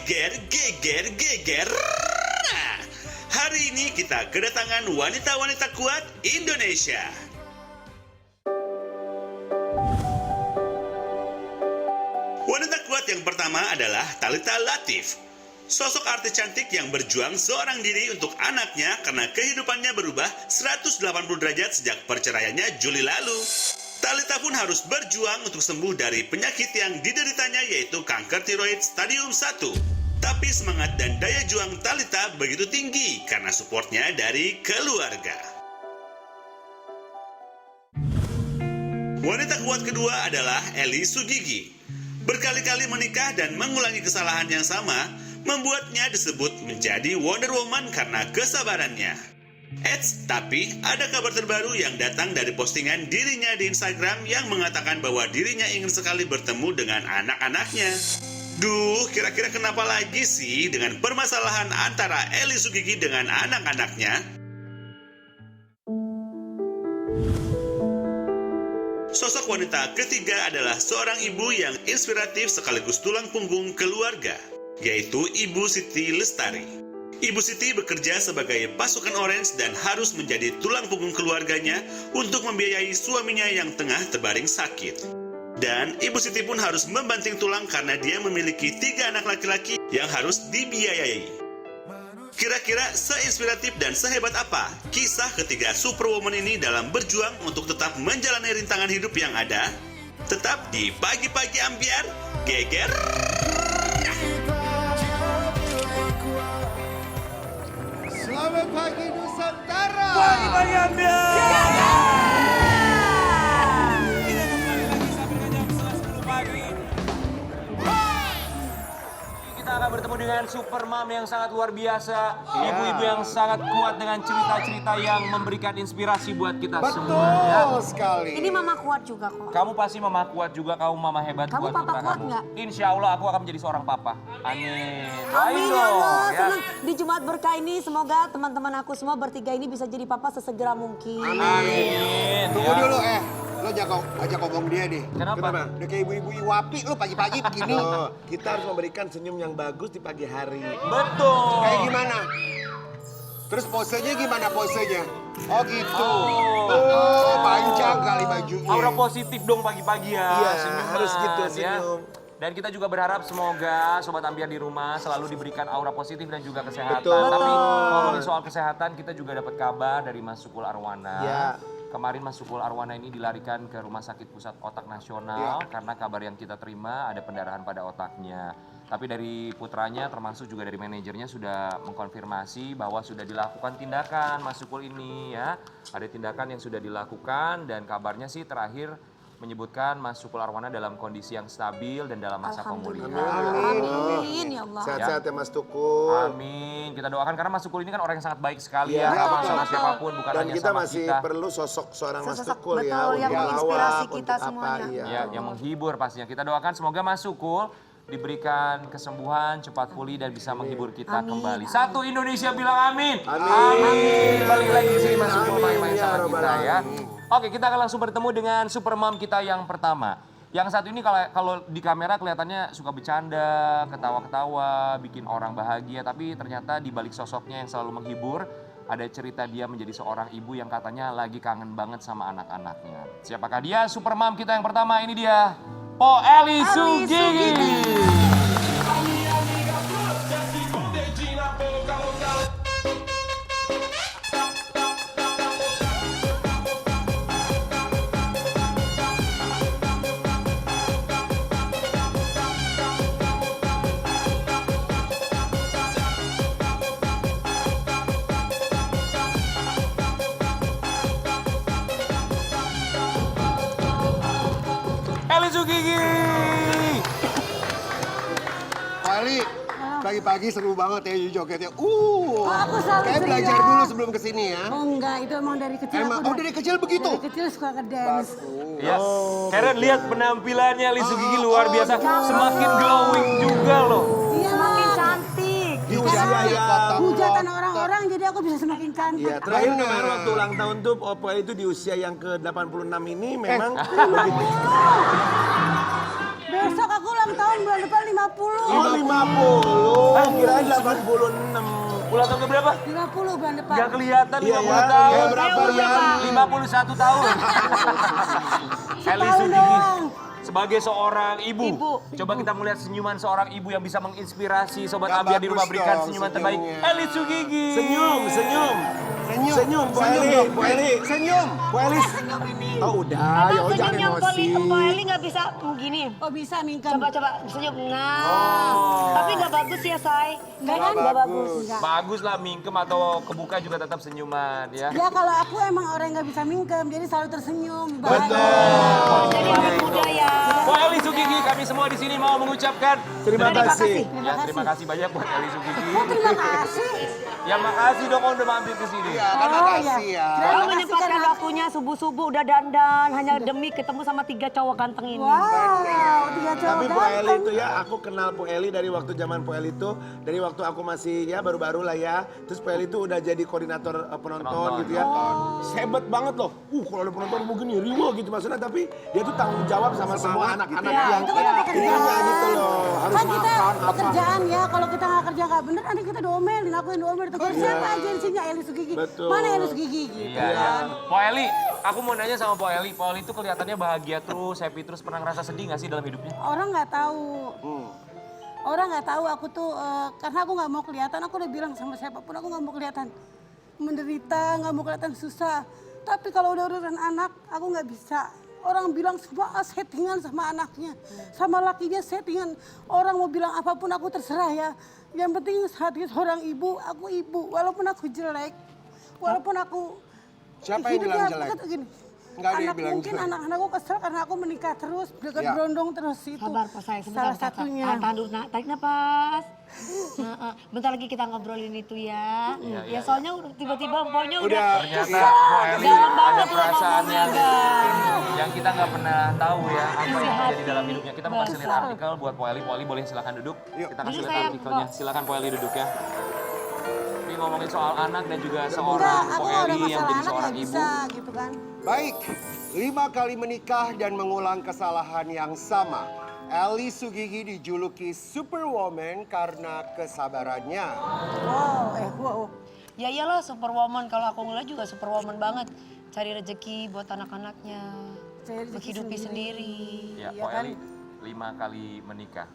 Geger, geger, geger. Nah, hari ini kita kedatangan wanita-wanita kuat Indonesia. Wanita kuat yang pertama adalah Thalita Latif. Sosok artis cantik yang berjuang seorang diri untuk anaknya karena kehidupannya berubah 180 derajat sejak perceraiannya Juli lalu. Thalita pun harus berjuang untuk sembuh dari penyakit yang dideritanya yaitu kanker tiroid stadium 1. Tapi semangat dan daya juang Thalita begitu tinggi karena supportnya dari keluarga. Wanita kuat kedua adalah Eli Sugigi. Berkali-kali menikah dan mengulangi kesalahan yang sama membuatnya disebut menjadi Wonder Woman karena kesabarannya. Tapi ada kabar terbaru yang datang dari postingan dirinya di Instagram yang mengatakan bahwa dirinya ingin sekali bertemu dengan anak-anaknya. Duh, kira-kira kenapa lagi sih dengan permasalahan antara Eli Sugigi dengan anak-anaknya? Sosok wanita ketiga adalah seorang ibu yang inspiratif sekaligus tulang punggung keluarga, yaitu Ibu Siti Lestari. Ibu Siti bekerja sebagai pasukan Orange dan harus menjadi tulang punggung keluarganya untuk membiayai suaminya yang tengah terbaring sakit. Dan Ibu Siti pun harus membanting tulang karena dia memiliki 3 anak laki-laki yang harus dibiayai. Kira-kira seinspiratif dan sehebat apa kisah ketiga superwoman ini dalam berjuang untuk tetap menjalani rintangan hidup yang ada? Tetap di Pagi-Pagi Ambiar, geger. Selamat pagi Nusantara. Pagi-pagi Ambiar. Kita kembali lagi sampai dengan jam 11.10 pagi. Kita akan bertemu dengan super mom yang sangat luar biasa. Ibu-ibu yang sangat kuat dengan cerita-cerita yang memberikan inspirasi buat kita semua. Ya. Betul sekali. Ini mama kuat juga kok. Kamu pasti mama kuat juga, kamu mama hebat Kamu buat papa putra kuat kamu. nggak? Insya Allah aku akan menjadi seorang papa. Amin. Amin Ayo ya dong, Allah, ya. senang. Di Jumat Berkah ini semoga teman-teman aku semua bertiga ini bisa jadi papa sesegera mungkin. Amin. Tunggu Ya. dulu lo ajak ngomong dia deh. Kenapa? Udah kayak ibu-ibu iwapi lo pagi-pagi begini. Kita harus memberikan senyum yang bagus di pagi hari. Betul. Kayak gimana? Terus posenya gimana posenya? Oh gitu. Oh. Oh, panjang kali bajunya. Aura positif dong pagi-pagi ya. Iya, senyuman, harus gitu, ya. senyum. Dan kita juga berharap semoga Sobat Ambiar di rumah selalu diberikan aura positif dan juga kesehatan. Betul. Tapi ngomongin soal kesehatan, kita juga dapat kabar dari Mas Sukul Arwana. Ya. Kemarin Mas Sukul Arwana ini dilarikan ke Rumah Sakit Pusat Otak Nasional karena kabar yang kita terima ada pendarahan pada otaknya. Tapi dari putranya termasuk juga dari manajernya sudah mengkonfirmasi bahwa sudah dilakukan tindakan Mas Sukul ini ya. Ada tindakan yang sudah dilakukan dan kabarnya sih terakhir menyebutkan Mas Sukul Arwana dalam kondisi yang stabil dan dalam masa pemulihan. Amin ya Allah. Sehat-sehat ya Mas Tukul. Amin. Kita doakan karena Mas Sukul ini kan orang yang sangat baik sekali Iya, ya. Sama betul, sama betul. siapapun bukan Dan hanya kita sama masih kita. perlu sosok seorang Mas Sosok Tukul ya. betul, yang untuk menginspirasi melawak, kita untuk semuanya. Iya. Ya, yang menghibur pastinya. Kita doakan semoga Mas Sukul diberikan kesembuhan, cepat pulih dan bisa menghibur kita Amin. kembali. Satu Indonesia bilang amin. Amin. Balik lagi di sini Mas Sukul main-main Ya, sama Rabbal kita ya. Alamin. Oke, kita akan langsung bertemu dengan super mom kita yang pertama. Yang satu ini kalau di kamera kelihatannya suka bercanda, ketawa-ketawa, bikin orang bahagia. Tapi ternyata di balik sosoknya yang selalu menghibur, ada cerita dia menjadi seorang ibu yang katanya lagi kangen banget sama anak-anaknya. Siapakah dia? Super mom kita yang pertama, ini dia. Po Eli Sugigi. Eli Sugigi. Kali pagi-pagi seru banget ya jogetnya. aku selalu Kayak ceria. belajar dulu sebelum kesini ya. Oh enggak, itu emang dari kecil Emang, aku dari kecil begitu? Dari kecil suka ngedance. Ya, Karen lihat penampilannya Eli Sugigi luar biasa, semakin glowing juga loh. Iya, semakin cantik. Di usia yang Hujatan orang-orang jadi aku bisa semakin cantik. Iya, terakhir Benar. kemarin waktu ulang tahun tuh Opo itu di usia yang ke-86 ini memang begitu. Besok aku ulang tahun bulan depan 50. Oh, 50. kirain 86. Ulang tahun ke berapa? 50 bulan depan. Gak kelihatan Iya 50 ya. tahun. Berapa ya? 51 tahun. Eli Setahun Sugigi. doang. Sebagai seorang ibu, Ibu. coba kita melihat senyuman seorang ibu yang bisa menginspirasi Sobat Gak Ambiar di rumah. bagus Berikan dong senyuman terbaik. senyumnya. Eli Sugigi. Senyum, senyum. Senyum. Senyum, Bu Senyum Eli, dong. Bu Eli. Senyum. Bu Eli. Oh udah, ya Emang jangan senyum yang emosi. Mbak Eli nggak bisa begini. Oh bisa mingkem. Coba senyum. Nah, tapi nggak bagus ya, Say. Enggak kan? Nggak bagus. Enggak. Bagus lah mingkem atau kebuka juga tetap senyuman ya. Ya kalau aku emang orang yang nggak bisa mingkem, jadi selalu tersenyum. Jadi awet muda ya. Bu Eli Sugigi, kami semua di sini mau mengucapkan Terima kasih. ya terima kasih banyak buat Eli Sugigi. Oh terima kasih. Ya makasih dong kalau udah mampir ke sini. Ya, kan makasih ya. Kamu menyempatkan waktunya subuh-subuh udah dandan hanya demi ketemu sama 3 cowok ganteng ini. Wow, 3 cowok Tapi Bu Eli ganteng. itu ya, aku kenal Bu Eli dari waktu zaman Bu Eli itu, dari waktu aku masih ya baru-baru lah ya. Terus Bu Eli itu udah jadi koordinator penonton gitu ya. Hebat banget loh. Kalau ada penonton begini, riwa gitu maksudnya. Tapi dia tuh tanggung jawab sama semua anak-anak Ya, yang itu kan pekerjaan. gitu loh. Harus Kan kita makan apa. pekerjaan ya, kalau kita nggak kerja nggak bener, nanti kita diomelin, aku yang diomelin. Tegur siapa aja di sini Eli Sugigi. Betul. Mana Eli Sugigi gitu Iya, ya. kan. Po Eli, aku mau nanya sama Po Eli. Po Eli itu kelihatannya bahagia terus, happy terus. Pernah ngerasa sedih gak sih dalam hidupnya? Orang nggak tahu. Orang nggak tahu aku tuh karena aku nggak mau kelihatan. Aku udah bilang sama siapapun aku nggak mau kelihatan menderita, nggak mau kelihatan susah. Tapi kalau udah urusan anak, aku nggak bisa. Orang bilang semua settingan sama anaknya, sama lakinya settingan. Orang mau bilang apapun aku terserah ya. Yang penting saat itu seorang ibu, aku ibu. Walaupun aku jelek, walaupun aku Siapa yang bilang hidupnya jelek? aku gini, Enggak ada yang anak bilang mungkin jelek. anak-anakku kesel karena aku menikah terus, dengan Ya. berondong terus itu. Sabar kok, Say. Sebentar, Salah Kakak. satunya. Tahan dulu, tarik napas. Bentar lagi kita ngobrolin itu ya. Ya soalnya tiba-tiba empoknya udah Ternyata Po Eli dalam ada banget loh perasaan ngomongnya, yang kita nggak pernah tahu ya apa yang Isi terjadi hati. dalam hidupnya. Kita mau kasih lihat Besar. artikel buat Po Eli. Po Eli boleh silakan duduk. Yuk. Kita kasih Duduk, lihat sayang. artikelnya. Silakan Po Eli duduk ya. Ini ngomongin soal anak dan juga Enggak, seorang aku Po kalau ada Eli yang masalah jadi anak seorang nggak ibu. bisa gitu kan. Baik, 5 kali menikah dan mengulang kesalahan yang sama. Eli Sugigi dijuluki Superwoman karena kesabarannya. Wow. Ya iyalah superwoman, kalau aku ngeliat juga superwoman banget. Cari rezeki buat anak-anaknya, Cari rezeki menghidupi sendiri. Ya, Iya Po kan? Eli 5 kali menikah.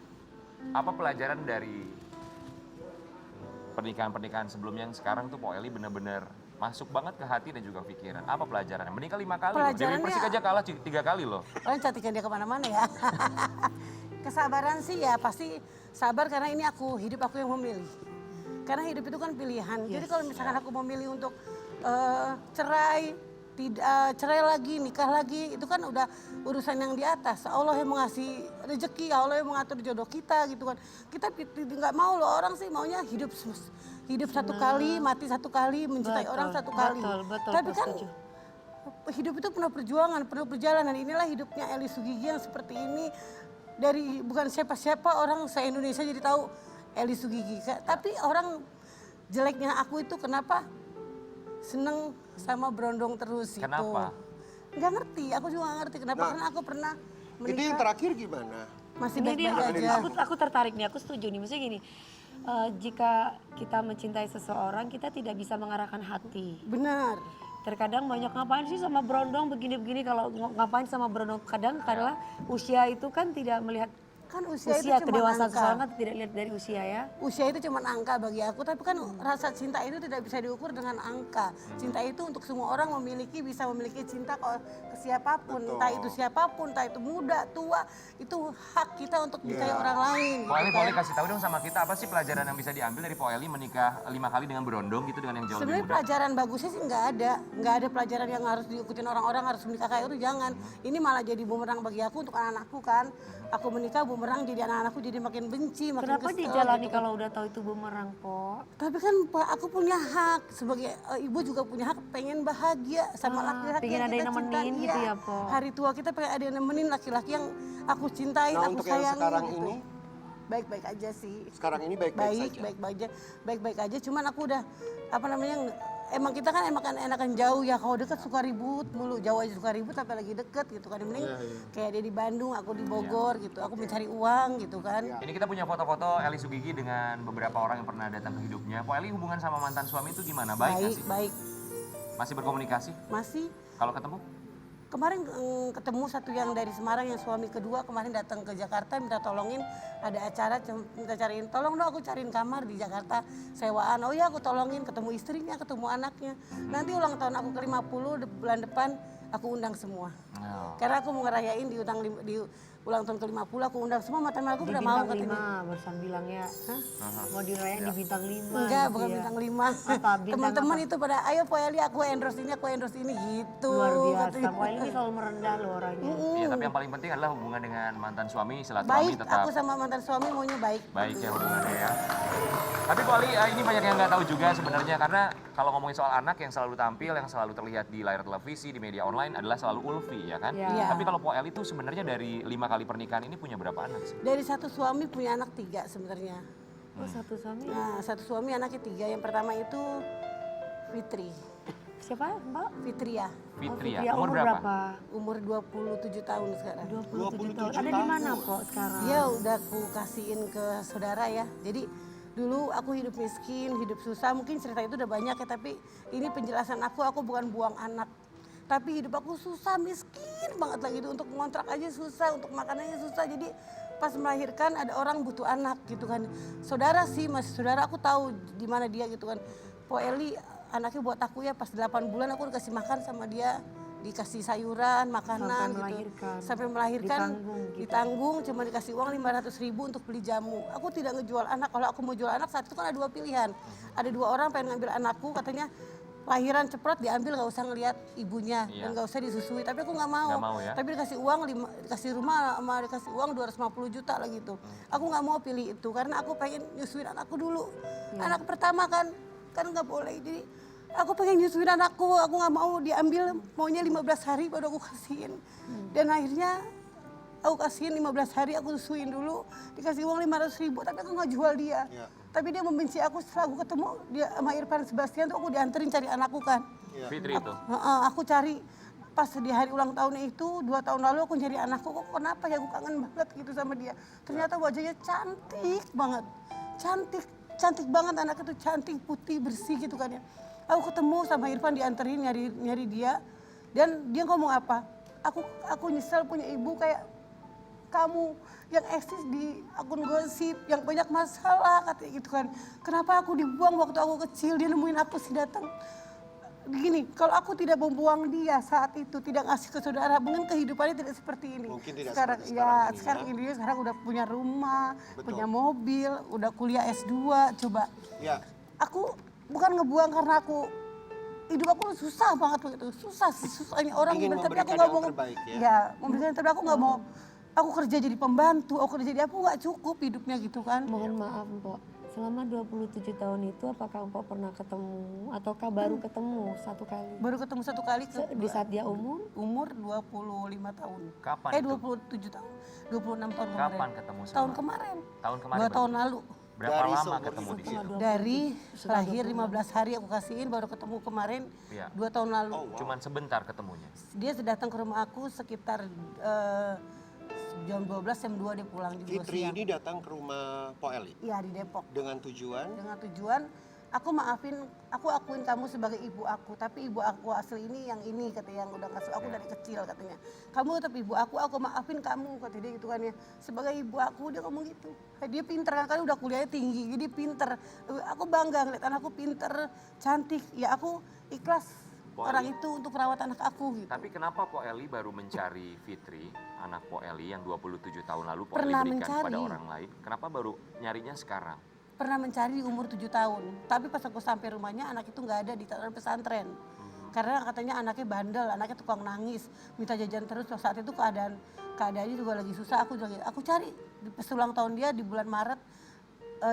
Apa pelajaran dari pernikahan-pernikahan sebelumnya yang sekarang tuh Po Eli benar-benar masuk banget ke hati dan juga pikiran. Apa pelajarannya? Menikah 5 kali loh. Dewi Pelajarannya- Persik aja kalah 3 kali loh. Orang cantikkan dia kemana-mana ya. Kesabaran sih ya pasti sabar karena ini hidup aku yang memilih. Karena hidup itu kan pilihan. Jadi kalau misalkan aku memilih untuk cerai, cerai lagi, nikah lagi, itu kan udah urusan yang di atas. Allah yang mengasih rezeki, Allah yang mengatur jodoh kita gitu kan. Kita nggak mau loh, orang sih maunya hidup satu kali, mati satu kali, mencintai orang satu kali. Betul, Tapi aku kan setuju. hidup itu penuh perjuangan, penuh perjalanan. Inilah hidupnya Eli Sugigi yang seperti ini. Dari bukan siapa-siapa orang se-Indonesia jadi tahu Eli Sugigi. Tapi orang jeleknya aku itu kenapa seneng sama berondong terus itu. Kenapa? Nggak ngerti, aku juga nggak ngerti kenapa. Nah, Karena aku pernah Itu yang menikah terakhir gimana? masih Ini baik-baik aja. aku tertarik nih, aku setuju nih. Maksudnya gini, jika kita mencintai seseorang, kita tidak bisa mengarahkan hati. Benar. Terkadang banyak ngapain sih sama berondong begini-begini, kalau ngapain sama berondong kadang karena usia itu kan tidak melihat Kan usia itu cuma kedewasaan seseorang angka. kan tidak lihat dari usia ya. Usia itu cuma angka bagi aku, tapi kan rasa cinta itu tidak bisa diukur dengan angka. Cinta itu untuk semua orang bisa memiliki cinta ke siapapun, Betul. entah itu siapapun, entah itu muda, tua, itu hak kita untuk menyukai orang lain. Po Eli gitu boleh kan. kasih tahu dong sama kita apa sih pelajaran yang bisa diambil dari Po Eli menikah 5 kali dengan berondong gitu dengan yang jauh Sebenarnya lebih muda? pelajaran bagusnya sih nggak ada pelajaran yang harus diikutin orang-orang harus menikah kayak itu jangan. Ini malah jadi bumerang bagi aku untuk anak-anakku kan. Aku menikah bumerang jadi anak-anakku jadi makin benci, makin Kenapa kesel. dijalani gitu kan. kalau udah tahu itu bumerang, Po? Tapi kan Pak, aku punya hak sebagai ibu juga punya hak pengen bahagia sama laki-laki pengen yang ada yang kita nemenin cintai. gitu Iya. ya, Po? Hari tua kita pengen ada yang nemenin laki-laki yang aku cintai, Nah, aku untuk yang sayangi sekarang gitu. ini? Baik-baik aja sih. Sekarang ini baik-baik saja. Baik-baik aja. Baik-baik aja. Cuman aku udah emang kita kan enakan jauh ya, kalau deket suka ribut mulu, jauh aja suka ribut tapi lagi deket gitu kan. Mending kayak dia di Bandung, aku di Bogor gitu, aku mencari uang gitu kan. Ini kita punya foto-foto Eli Sugigi dengan beberapa orang yang pernah datang ke hidupnya. Po Eli hubungan sama mantan suami itu gimana? Baik nggak sih? Baik. Masih berkomunikasi? Masih. Kalau ketemu? Kemarin ketemu satu yang dari Semarang yang suami kedua kemarin datang ke Jakarta minta tolongin ada acara minta cariin tolong dong aku cariin kamar di Jakarta sewaan. Oh ya aku tolongin ketemu istrinya ketemu anaknya. Nanti ulang tahun aku ke-50 bulan depan aku undang semua. Karena aku mau ngerayain di ulang tahun ke-50 aku undang semua mata aku Di udah mau bintang 5 katanya. Barusan bilangnya. Mau dirayain di bintang 5. Enggak, gitu bukan ya. bintang 5. Apa, bintang Teman-teman apa? itu pada ayo Po Eli aku endorse ini gitu. Luar biasa. katanya. Po Eli ini selalu merendah loh orangnya. Iya, tapi yang paling penting adalah hubungan dengan mantan suami, silaturahmi Baik, tetap aku sama mantan suami maunya baik. baik ya hubungannya ya. Tapi Po Eli, ini banyak yang nggak tahu juga sebenarnya karena kalau ngomongin soal anak yang selalu tampil, yang selalu terlihat di layar televisi, di media online adalah selalu Ulfi ya kan? Iya. Tapi kalau Po Eli itu sebenarnya dari 5 kali pernikahan ini punya berapa anak sih? Dari satu suami punya anak 3 sebenarnya. Oh satu suami. Nah, satu suami anaknya 3. Yang pertama itu Fitri. Siapa Mbak? Fitria. Fitri Ya, ya, umur berapa? Umur 27 tahun sekarang. 27 tahun. Ada di mana kok sekarang? Dia udah aku kasihin ke saudara ya. Jadi dulu aku hidup miskin, hidup susah. Mungkin cerita itu udah banyak ya, tapi ini penjelasan aku bukan buang anak. Tapi hidup aku susah, miskin banget lagi itu. Untuk ngontrak aja susah, untuk makanannya susah. Jadi pas melahirkan ada orang butuh anak gitu kan. Saudara sih, masih saudara aku tahu di mana dia gitu kan. Po Eli anaknya buat aku ya pas 8 bulan aku dikasih makan sama dia. Dikasih sayuran, makanan Sampai gitu. melahirkan. Sampai melahirkan. Ditanggung gitu. Ditanggung cuma dikasih uang 500.000 untuk beli jamu. Aku tidak ngejual anak. Kalau aku mau jual anak saat itu kan ada 2 pilihan. Ada 2 orang pengen ngambil anakku katanya lahiran ceprot diambil nggak usah ngelihat ibunya dan nggak usah disusui. Tapi aku nggak mau. Nggak mau ya? Tapi dikasih uang, dikasih rumah sama dikasih uang 250 juta lah gitu. Aku nggak mau pilih itu karena aku pengen nyusuin anakku dulu. Anak pertama kan nggak boleh. Jadi aku pengen nyusuin anakku, aku nggak mau diambil, maunya 15 hari baru aku kasihin. Dan akhirnya aku kasihin 15 hari aku susuin dulu, dikasih uang 500.000 tapi aku nggak jual dia. Tapi dia membenci aku setelah aku ketemu dia sama Irfan Sebastian tuh aku dianterin cari anakku kan. Fitri itu. Aku cari pas di hari ulang tahunnya itu 2 tahun lalu aku nyari anakku, kok kenapa ya aku kangen banget gitu sama dia. Ternyata wajahnya cantik banget, cantik banget anaknya tuh, cantik putih bersih gitu kan ya. Aku ketemu sama Irfan dianterin nyari dia dan dia ngomong apa? Aku nyesel punya ibu kayak kamu yang eksis di akun gosip yang banyak masalah katanya gitu kan. Kenapa aku dibuang waktu aku kecil, dia nemuin aku sih datang. Begini, kalau aku tidak membuang dia saat itu, tidak ngasih ke saudara, mungkin kehidupannya tidak seperti ini. Mungkin tidak sekarang, seperti ya, sekarang ini, sekarang ya. ini dia sekarang udah punya rumah, Betul. punya mobil, udah kuliah S2, coba. Ya, Aku bukan ngebuang karena aku hidup aku susah banget begitu, susahnya orang Ingin tapi aku memberikan nggak yang mau, terbaik, ya? ya memberikan yang terbaik, aku nggak mau, aku kerja jadi pembantu, aku kerja jadi aku nggak cukup hidupnya gitu kan. Mohon maaf Mpok, selama 27 tahun itu apakah Mpok pernah ketemu ataukah baru ketemu satu kali? Baru ketemu satu kali Di saat dia umur? umur 25 tahun. Kapan itu? 27 tahun, 26 tahun kemarin. Kapan ketemu sama? Tahun kemarin. Tahun kemarin 2 berarti? tahun lalu. Berapa Dari lama seumur ketemu di situ? Dari lahir 15 hari aku kasihin, baru ketemu kemarin Iya. 2 tahun lalu. Cuman sebentar ketemunya. Dia datang ke rumah aku sekitar jam 12, jam 2 dia pulang juga Fitri siang. ini datang ke rumah Po Eli Iya di Depok. dengan tujuan Dengan tujuan aku akuin kamu sebagai ibu aku, tapi ibu aku asli ini yang ini katanya, yang udah ngasuh aku dari kecil katanya. Kamu tetap ibu aku maafin kamu kata dia gitu kan ya. Sebagai ibu aku dia ngomong gitu. Dia pinter kan udah kuliahnya tinggi, jadi pinter. Aku bangga ngeliat anakku pinter, cantik. Ya aku ikhlas Po orang Eli. itu untuk merawat anak aku gitu. Tapi kenapa Po Eli baru mencari Fitri, anak Po Eli yang 27 tahun lalu Po Eli Pernah berikan mencari. kepada orang lain? Kenapa baru nyarinya sekarang? Pernah mencari di umur 7 tahun. Tapi pas aku sampai rumahnya anak itu nggak ada di pesantren. Karena katanya anaknya bandel, anaknya tukang nangis, minta jajan terus. Saat itu keadaannya juga lagi susah. Aku cari pas ulang tahun dia di bulan Maret.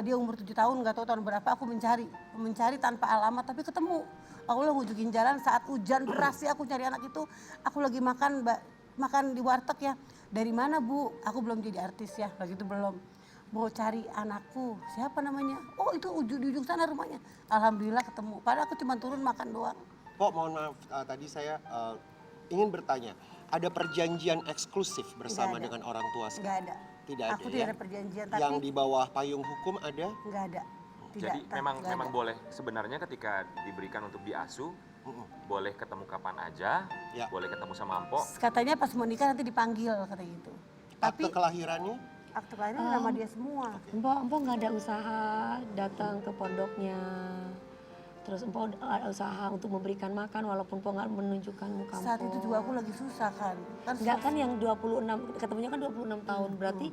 Dia umur 7 tahun, nggak tahu tahun berapa. Aku mencari tanpa alamat, tapi ketemu. Aku lah ngujukin jalan saat hujan deras sih aku cari anak itu. Aku lagi makan di warteg ya. Dari mana Bu? Aku belum jadi artis ya, lagi itu belum. mau cari anakku, siapa namanya? Oh itu di ujung sana rumahnya. Alhamdulillah ketemu. Padahal aku cuma turun makan doang. Pok, mohon maaf, tadi saya ingin bertanya, ada perjanjian eksklusif bersama Nggak ada. dengan orang tua? Nggak ada. Tidak ada Aku ya? tidak ada perjanjian, tapi Yang di bawah payung hukum ada? nggak ada. Tidak, Jadi memang nggak memang ada. boleh sebenarnya ketika diberikan untuk diasuh, boleh ketemu kapan aja, Ya. boleh ketemu sama Mpok. Katanya pas mau nikah nanti dipanggil katanya gitu. Tapi Akte kelahirannya? akte kelahiran nama dia semua. Empok nggak ada usaha datang ke pondoknya. Terus empok ada usaha untuk memberikan makan walaupun empok nggak menunjukkan muka empok. Saat itu juga aku lagi susah kan. Enggak kan yang 26, ketemunya kan 26 tahun. Berarti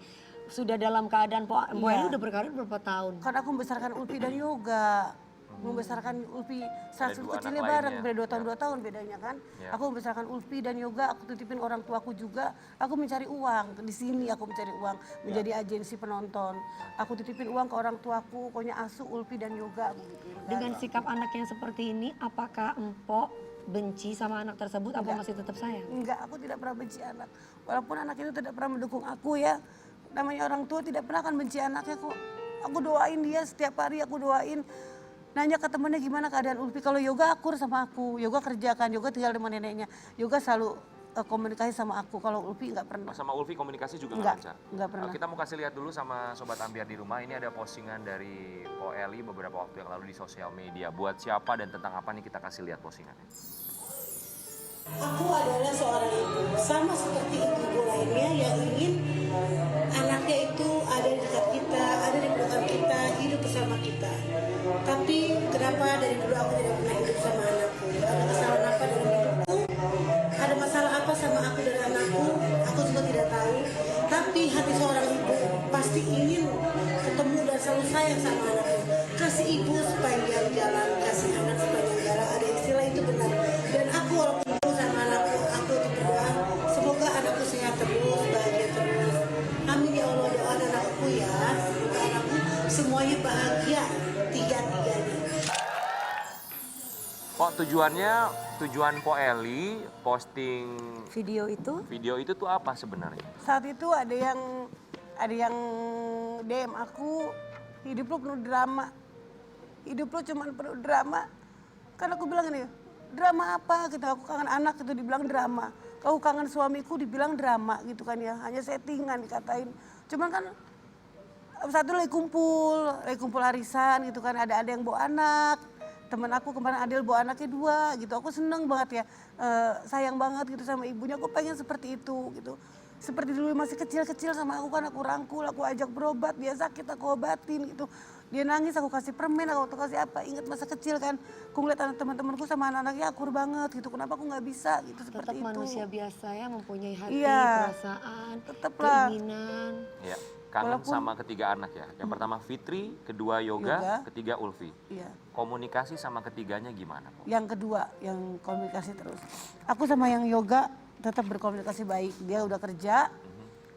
sudah dalam keadaan empok Iya. Eli udah berkarir berapa tahun? Karena aku membesarkan Ulpi dan Yoga. Membesarkan Ulpi saat Ada dua kecilnya anak bareng, lainnya. beda 2 tahun 2 tahun bedanya kan. Ya. Aku membesarkan Ulpi dan Yoga, aku titipin orang tuaku juga. Aku mencari uang, di sini aku mencari uang, menjadi agensi penonton. Aku titipin uang ke orang tuaku, pokoknya asuh Ulpi dan Yoga. Aku gituin. Dengan sikap anak yang seperti ini, apakah empok benci sama anak tersebut? Apa masih tetap sayang? Enggak, aku tidak pernah benci anak. Walaupun anak itu tidak pernah mendukung aku ya. Namanya orang tua tidak pernah akan benci anaknya kok. Aku doain dia setiap hari, aku doain. Nanya ke temennya gimana keadaan Ulfi. Kalau Yoga akur sama aku, Yoga kerjakan, Yoga tinggal sama neneknya. Yoga selalu komunikasi sama aku, kalau Ulfi nggak pernah. Sama Ulfi komunikasi juga Nggak, nggak lancar. nggak pernah. Kita mau kasih lihat dulu sama Sobat Ambiar di rumah. Ini ada postingan dari Po Eli beberapa waktu yang lalu di sosial media. Buat siapa dan tentang apa nih, kita kasih lihat postingannya. Aku adalah seorang ibu, sama seperti ibu-ibu lainnya yang ingin anaknya itu ada di dekat kita, ada di belakang kita, hidup bersama kita. Tapi kenapa dari dulu aku tidak pernah hidup sama anakku? Ada kesalahan apa dalam hidupku? Ada masalah apa sama aku dan anakku? Aku juga tidak tahu. Tapi hati seorang ibu pasti ingin ketemu dan selalu sayang sama anaknya. Kasih ibu sepanjang jalan, kasih anak sepanjang jalan. Ada istilah itu benar. Dan aku walaupun jauh sama anakku, aku berdoa semoga anakku sehat terus, bahagia terus. Amin ya Allah, doa anakku ya. Semoga anakku semuanya bahagia, tiga-tiganya. Kok tujuan Po Eli posting Video itu tuh apa sebenarnya? Saat itu ada yang DM aku, hidup lu penuh drama. Hidup lu cuma penuh drama. Kan aku bilang ini, drama apa gitu, aku kangen anak itu dibilang drama. Aku kangen suamiku dibilang drama gitu kan ya, hanya settingan dikatain. Cuman kan satu lagi kumpul arisan gitu kan, ada yang bawa anak. Temen aku kemarin Adel bawa anaknya 2 gitu, aku seneng banget ya, sayang banget gitu sama ibunya, aku pengen seperti itu gitu. Seperti dulu masih kecil-kecil sama aku kan, aku rangkul, aku ajak berobat, dia sakit aku obatin gitu. Dia nangis aku kasih permen, aku kasih apa, ingat masa kecil kan, aku ngeliat anak teman-temanku sama anak-anaknya akur banget gitu, kenapa aku nggak bisa gitu tetap seperti itu. manusia biasa ya, mempunyai hati, Iya. perasaan, Tetaplah. keinginan. Ya, kangen Walaupun- sama ketiga anak ya. Yang pertama Fitri, kedua Yoga, Yoga. ketiga Ulfi. Iya. Komunikasi sama ketiganya gimana, Po? Yang kedua, yang komunikasi terus. Aku sama yang Yoga tetap berkomunikasi baik. Dia udah kerja,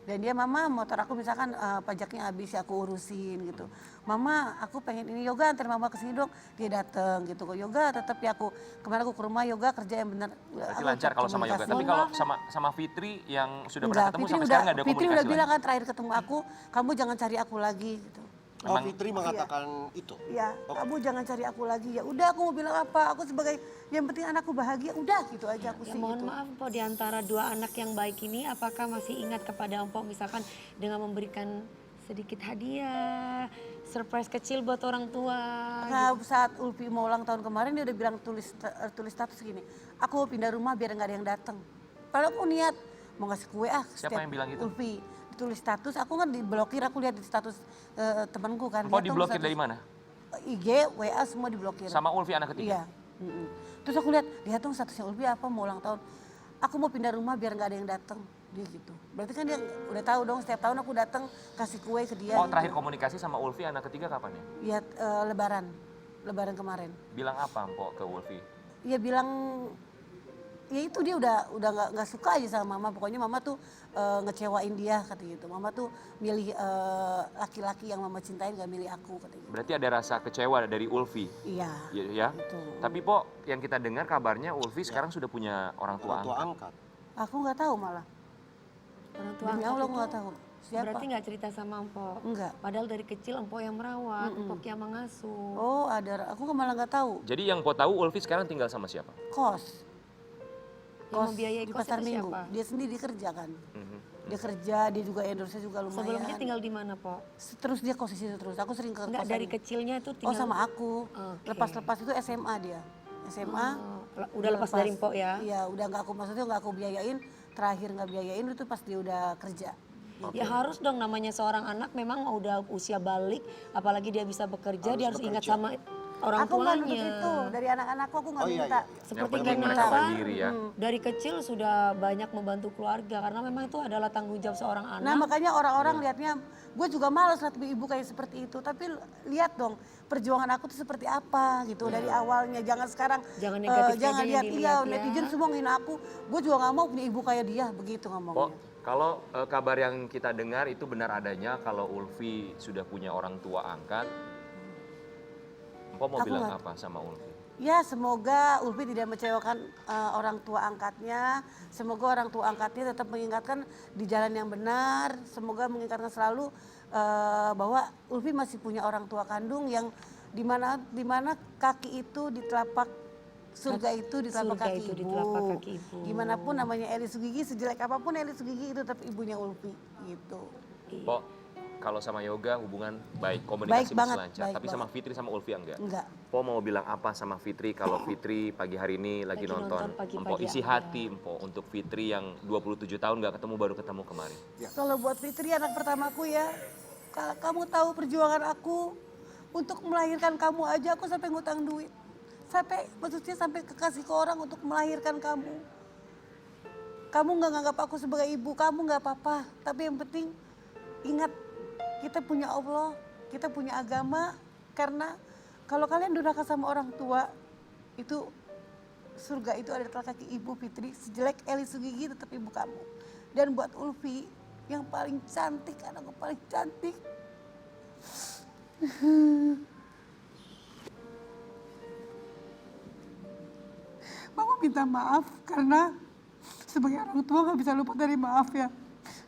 dan dia, mama motor aku misalkan pajaknya habis ya aku urusin gitu. Mama aku pengen ini, Yoga antar mama ke sini dong. Dia datang gitu kok. Yoga tetap ya aku, kemarin aku ke rumah Yoga kerja yang benar. Berarti Aku lancar tetap kalau sama Yoga. komunikasi. Tapi kalau sama Fitri yang sudah pernah Enggak, ketemu Fitri sampai udah, sekarang nggak ada Fitri komunikasi udah bilang lagi? kan terakhir ketemu aku, kamu jangan cari aku lagi gitu. Oh, Fitri mengatakan itu? Ya, kamu jangan cari aku lagi. Ya udah, aku mau bilang apa? Aku sebagai yang penting anakku bahagia, udah gitu aja aku Ya, sih. mohon gitu. maaf Empok, di antara 2 anak yang baik ini, apakah masih ingat kepada Empok misalkan dengan memberikan sedikit hadiah, surprise kecil buat orang tua? Nah, saat Ulfi mau ulang tahun kemarin dia udah bilang tulis status gini, aku mau pindah rumah biar nggak ada yang datang. Padahal aku niat mau ngasih kue Siapa yang bilang gitu? Ulfi tulis status, aku kan diblokir, aku lihat di status temanku kan. Po Lihat dong diblokir status dari mana? IG, WA semua diblokir. Sama Ulfi anak Iya. ketiga? Terus aku lihat dong statusnya Ulfi apa mau ulang tahun. Aku mau pindah rumah biar nggak ada yang datang. Dia gitu. Berarti kan dia udah tahu dong setiap tahun aku datang kasih kue ke dia. Oh, gitu. terakhir komunikasi sama Ulfi anak ketiga kapan ya? Iya, Lebaran kemarin. Bilang apa, Po, ke Ulfi? Dia bilang ya itu dia udah nggak suka aja sama mama, pokoknya mama tuh ngecewain dia katanya gitu. Mama tuh milih laki-laki yang mama cintain, gak milih aku katanya gitu. Berarti ada rasa kecewa dari Ulfi? Iya. Ya. Gitu. Tapi Po, yang kita dengar kabarnya Ulfi sekarang sudah punya orang tua Orang tua angkat. angkat. Aku nggak tahu malah. Orang tua Demi angkat Allah aku itu nggak tahu. Siapa? Berarti nggak cerita sama Empok? Enggak. Padahal dari kecil Empok yang merawat, Empok yang mengasuh. Oh ada, aku malah nggak tahu. Jadi yang Mpok tahu Ulfi sekarang tinggal sama siapa? Kos. Yang membiayai di kos pasar itu Minggu. siapa? Dia sendiri kerja kan. Dia kerja, dia juga endorse juga lumayan. Sebelumnya tinggal di mana, Pok? Terus dia kos di situ terus. Aku sering ke Enggak, kosan. dari kecilnya itu Oh tinggal... sama aku. Oke. Lepas-lepas itu SMA dia. SMA. Oh, udah lepas dari Empok ya? Iya, udah nggak aku maksudnya nggak aku biayain. Terakhir nggak biayain itu pas dia udah kerja. Ya harus dong, namanya seorang anak memang udah usia balik, apalagi dia bisa bekerja, dia harus ingat sama orang Aku nggak nuntut tuanya. itu dari anak-anakku aku nggak minta. Seperti Yang penting mereka Ganasa, mandiri ya. dari kecil sudah banyak membantu keluarga karena memang itu adalah tanggung jawab seorang Nah anak. makanya orang-orang lihatnya, gue juga malas lihat ibu kayak seperti itu. Tapi lihat dong perjuangan aku tuh seperti apa gitu dari awalnya. Jangan sekarang, Jangan negatif jangan aja yang lihat dilihat ya. netizen semua ngina aku. Gue juga nggak mau punya ibu kayak dia begitu Pok, ngomongnya. kalau kabar yang kita dengar itu benar adanya kalau Ulfi sudah punya orang tua angkat. Mpok mau Aku bilang nggak- apa sama Ulfi? Ya semoga Ulfi tidak mengecewakan orang tua angkatnya. Semoga orang tua angkatnya tetap mengingatkan di jalan yang benar. Semoga mengingatkan selalu bahwa Ulfi masih punya orang tua kandung yang dimana kaki itu di telapak surga itu di telapak Surga kaki itu ibu. di telapak kaki ibu. Gimana pun namanya Eli Sugigi, sejelek apapun Eli Sugigi itu tetap ibunya Ulfi gitu. Pok, kalau sama Yoga hubungan baik, komunikasi Baik banget, masih lancar. baik Tapi sama Fitri sama Ulfi enggak? Enggak. Pok mau bilang apa sama Fitri kalau Fitri pagi hari ini lagi Lagi nonton? nonton pagi-pagi Empok isi aja. hati Empok untuk Fitri yang 27 tahun nggak ketemu baru ketemu kemarin. Kalau buat Fitri anak pertamaku ya, kamu tahu perjuangan aku untuk melahirkan kamu aja aku sampai ngutang duit. Maksudnya sampai kekasih ke orang untuk melahirkan kamu. Kamu nggak nganggap aku sebagai ibu, kamu nggak apa-apa. Tapi yang penting ingat kita punya Allah, kita punya agama. Karena kalau kalian durhaka sama orang tua, itu surga itu ada di telapak kaki ibu Fitri. Sejelek Eli Sugigi tetap ibu kamu. Dan buat Ulfi yang paling cantik, anakku paling cantik. Mama minta maaf karena sebagai orang tua nggak bisa luput dari maaf ya.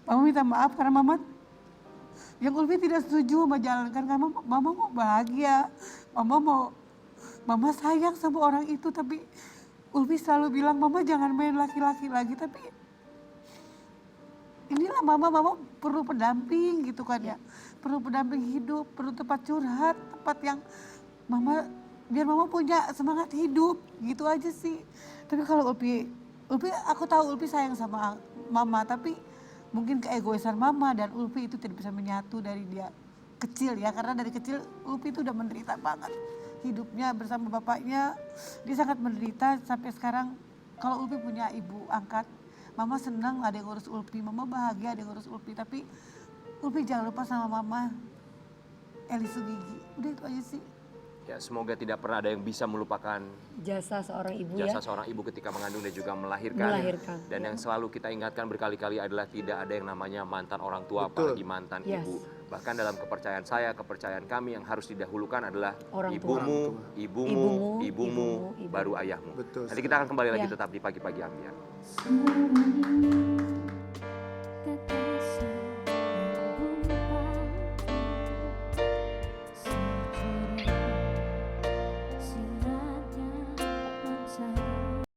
Mama minta maaf karena Mama yang Ulfi tidak setuju menjalankan karena Mama mau bahagia. Mama sayang sama orang itu tapi Ulfi selalu bilang Mama jangan main laki-laki lagi tapi inilah Mama perlu pendamping gitu kan ya. Perlu pendamping hidup, perlu tempat curhat, tempat yang biar Mama punya semangat hidup gitu aja sih. Tapi kalau Ulfi aku tahu Ulfi sayang sama Mama tapi mungkin keegoisan Mama dan Ulfi itu tidak bisa menyatu dari dia kecil ya. Karena dari kecil Ulfi itu udah menderita banget hidupnya bersama bapaknya. Dia sangat menderita sampai sekarang. Kalau Ulfi punya ibu angkat, Mama senang ada yang ngurus Ulfi, Mama bahagia ada yang ngurus Ulfi. Tapi Ulfi jangan lupa sama Mama Eli Sugigi. Udah itu aja sih. Ya, semoga tidak pernah ada yang bisa melupakan Jasa seorang ibu jasa ya. seorang ibu ketika mengandung dan juga melahirkan. Melahirkan, Dan yang selalu kita ingatkan berkali-kali adalah tidak ada yang namanya mantan orang tua, Betul. apalagi mantan Yes. ibu. Bahkan dalam kepercayaan saya, kepercayaan kami yang harus didahulukan adalah Orang tua. ibumu, ibumu, Ibumu, baru ayahmu. Betul. Nanti kita akan kembali lagi Ya. tetap di Pagi-Pagi Ambiar. Semua